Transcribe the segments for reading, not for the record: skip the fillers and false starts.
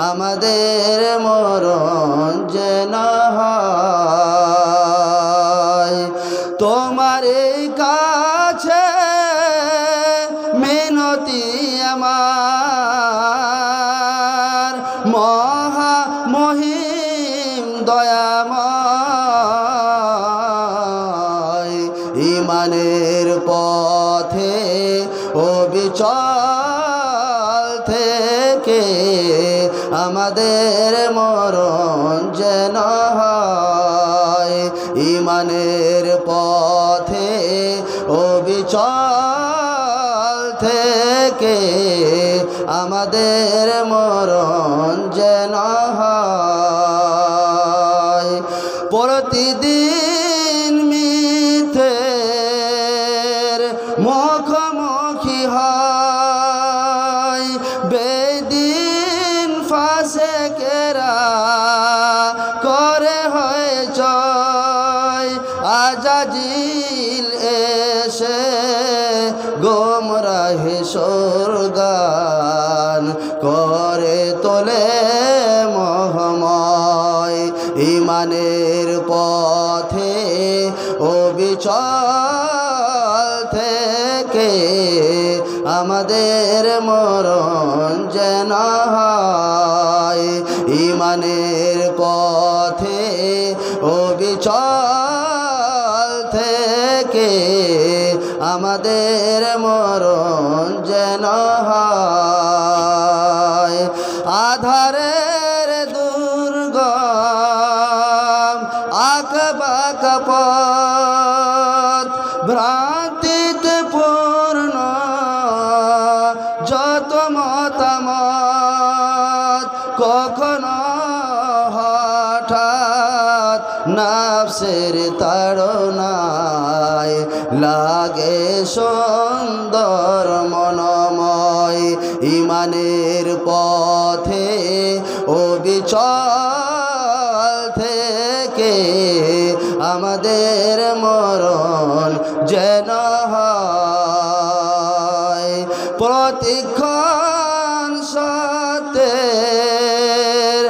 আমাদের মরণ যেন হয় তোমার কাছে মিনতি আমার মহিম দয়াময় ঈমানের পথে অবিচল থেকে আমাদের মরণ যেন হয় ঈমানের পথে অবিচল থেকে আমাদের মরণ যেন হয় প্রতিদিন মিথ্যের মুখোমুখি হয় বেদিন ফাসেকেরা করে হয় জয় আজাজিল এসে গোমরাহে সুরগান করে তোলে মোহময় ঈমানের পথে অবিচল থেকে আমাদের মরণ যেন হয় ঈমানের পথে অবিচল থেকে আমাদের মরণ যেন হয় আধারের দুর্গম আঁকাবাঁকা পথ ভ্রান্তিতে পূর্ণ যত মতামত কখনো হঠাৎ নফসের তাড়নায় লাগে সুন্দর মনময় ঈমানের পথে অবিচল থেকে আমাদের মরণ যেন হয় প্রতিক্ষণ সত্যের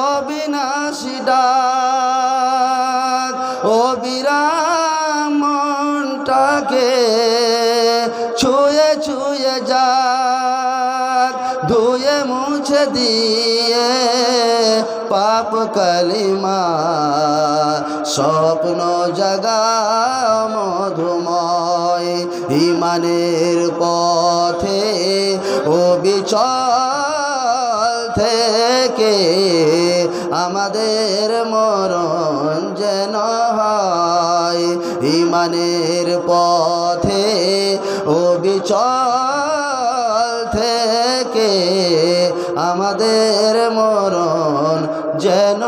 অবিনাশী ডাক অবিরাম মনটাকে ছুঁয়ে ছুঁয়ে যাক ধুয়ে মুছে দিয়ে পাপ কালিমা স্বপ্ন জাগা মধুময় ঈমানের পথে অবিচল থেকে আমাদের মরণ যেন হয় ঈমানের পথে অবিচল থেকে আমাদের মরণ যেন